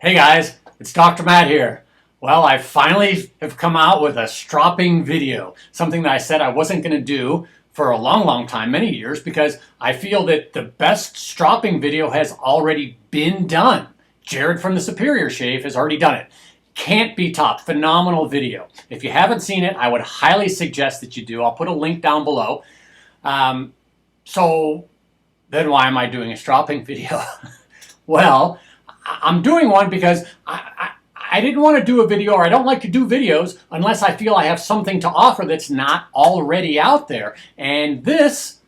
Hey guys, it's Dr. Matt here. Well, I finally have come out with a stropping video, something that I said I wasn't going to do for a long time, many years, because I feel that the best stropping video has already been done. Jared from the Superior Shave has already done it. Can't be topped. Phenomenal video. If you haven't seen it, I would highly suggest that you do. I'll put a link down below. So then why am I doing a stropping video? Well, I'm doing one because I didn't want to do a video, or I don't like to do videos unless I feel I have something to offer that's not already out there. And this,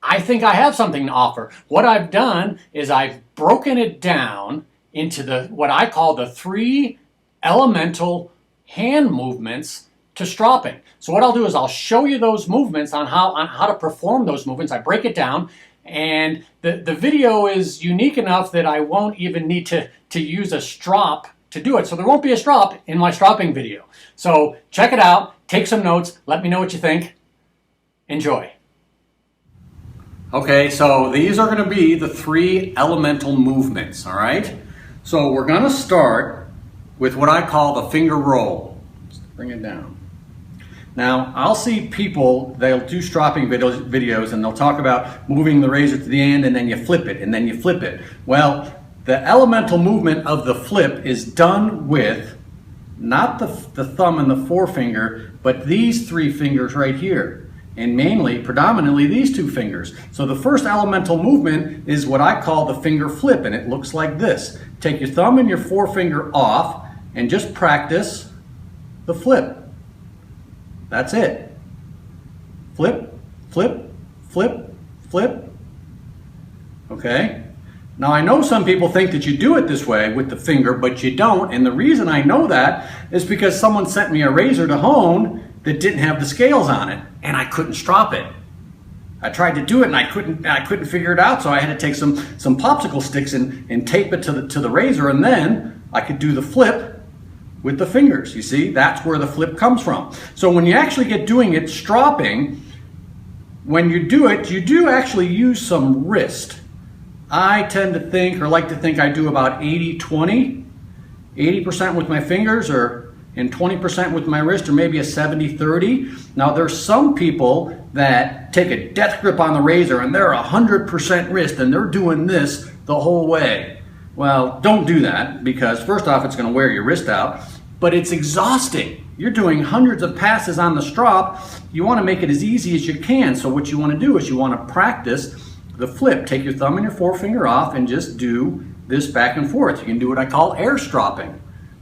I think I have something to offer. What I've done is I've broken it down into what I call the 3 elemental hand movements to stropping. So what I'll do is I'll show you those movements on how to perform those movements. I break it down. And the video is unique enough that I won't even need to use a strop to do it. So there won't be a strop in my stropping video. So check it out, take some notes, let me know what you think. Enjoy. Okay, so these are going to be the 3 elemental movements, all right? So we're going to start with what I call the finger roll. Let's bring it down. Now, I'll see people, they'll do stropping videos and they'll talk about moving the razor to the end and then you flip it and then you flip it. Well, the elemental movement of the flip is done with not the thumb and the forefinger, but these 3 fingers right here. And mainly, predominantly, these 2 fingers. So the first elemental movement is what I call the finger flip, and it looks like this. Take your thumb and your forefinger off and just practice the flip. That's it. Flip, flip, flip, flip. Okay? Now I know some people think that you do it this way with the finger, but you don't. And the reason I know that is because someone sent me a razor to hone that didn't have the scales on it, and I couldn't strop it. I tried to do it and I couldn't figure it out, so I had to take some popsicle sticks and tape it to the razor, and then I could do the flip with the fingers. You see, that's where the flip comes from. So when you actually get doing it stropping, when you do it, you do actually use some wrist. I tend to think, or like to think, I do about 80-20, 80% with my fingers and 20% with my wrist, or maybe a 70-30. Now there's some people that take a death grip on the razor and they're 100% wrist and they're doing this the whole way. Well, don't do that, because first off, it's going to wear your wrist out, but it's exhausting. You're doing hundreds of passes on the strop. You want to make it as easy as you can. So what you want to do is you want to practice the flip. Take your thumb and your forefinger off and just do this back and forth. You can do what I call air stropping,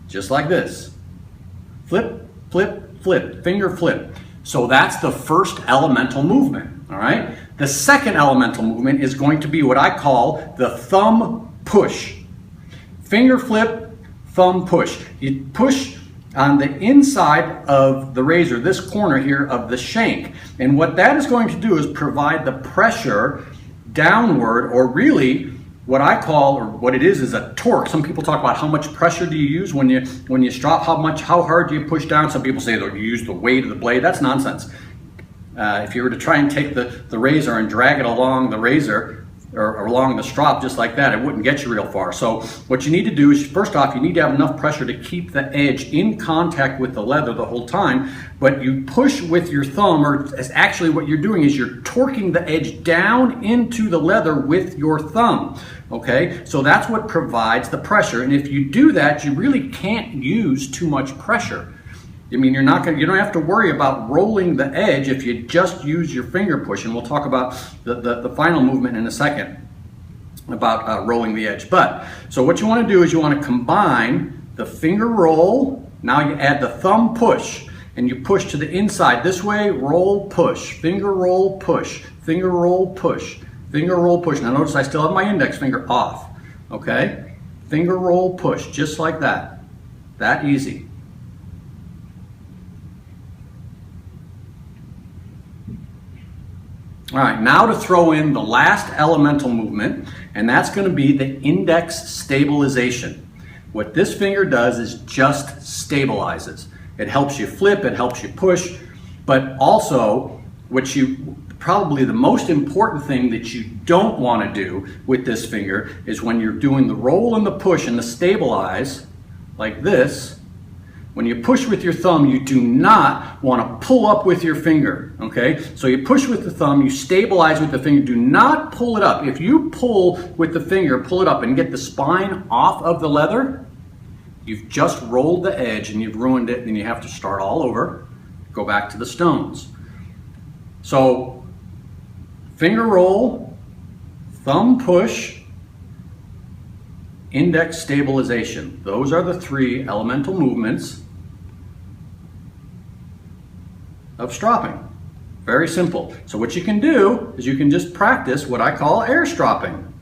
just like this. Flip, flip, flip, finger flip. So that's the first elemental movement, all right? The second elemental movement is going to be what I call the thumb push. Finger flip, thumb push. You push on the inside of the razor, this corner here of the shank. And what that is going to do is provide the pressure downward, or really what I call, or what it is a torque. Some people talk about how much pressure do you use when you strop, how hard do you push down. Some people say that you use the weight of the blade. That's nonsense. If you were to try and take the razor and drag it along the razor, or along the strop just like that, it wouldn't get you real far. So what you need to do is, first off, you need to have enough pressure to keep the edge in contact with the leather the whole time, but you push with your thumb, or actually what you're doing is you're torquing the edge down into the leather with your thumb. Okay, so that's what provides the pressure, and if you do that, you really can't use too much pressure. I mean, you don't have to worry about rolling the edge if you just use your finger push, and we'll talk about the final movement in a second about rolling the edge. But so what you want to do is you want to combine the finger roll. Now you add the thumb push, and you push to the inside this way. Roll, push, finger roll, push, finger roll, push, finger roll, push. Now notice I still have my index finger off. Okay, finger roll, push, just like that. That easy. All right, now to throw in the last elemental movement, and that's going to be the index stabilization. What this finger does is just stabilizes. It helps you flip, it helps you push, but also what you probably the most important thing that you don't want to do with this finger is when you're doing the roll and the push and the stabilize, like this. When you push with your thumb, you do not want to pull up with your finger, okay? So you push with the thumb, you stabilize with the finger, do not pull it up. If you pull with the finger, pull it up and get the spine off of the leather, you've just rolled the edge and you've ruined it, and you have to start all over, go back to the stones. So finger roll, thumb push, index stabilization. Those are the 3 elemental movements of stropping. Very simple. So what you can do is you can just practice what I call air stropping.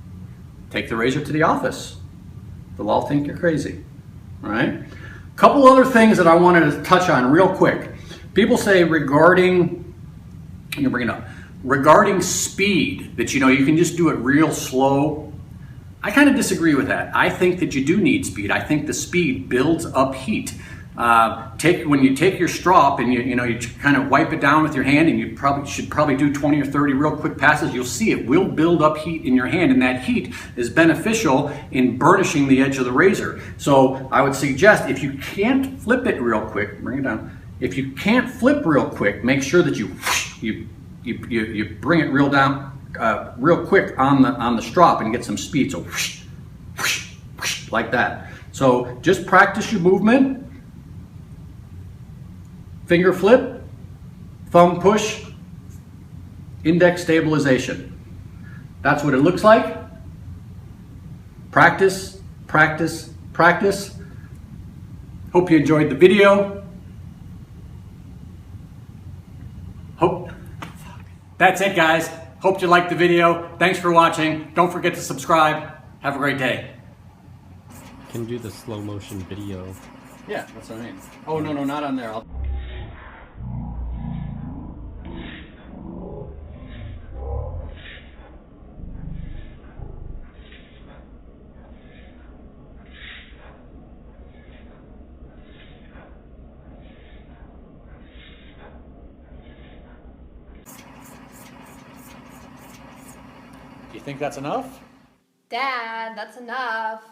Take the razor to the office. They'll all think you're crazy. All right? A couple other things that I wanted to touch on real quick. People say regarding, I'm gonna bring it up, regarding speed, that you can just do it real slow. I kind of disagree with that. I think that you do need speed. I think the speed builds up heat. When you take your strop and you kind of wipe it down with your hand, and you should probably do 20 or 30 real quick passes, you'll see it will build up heat in your hand, and that heat is beneficial in burnishing the edge of the razor. So I would suggest, if you can't flip it real quick, bring it down. If you can't flip real quick, make sure that you bring it real down, real quick on the strop and get some speed. So whoosh, whoosh, whoosh, like that. So just practice your movement. Finger flip, thumb push, index stabilization. That's what it looks like. Practice, practice, practice. Hope you enjoyed the video. That's it, guys. Hope you liked the video. Thanks for watching. Don't forget to subscribe. Have a great day. Can do the slow motion video. Yeah, that's what I mean. Oh, no, not on there. Do you think that's enough? Dad, that's enough.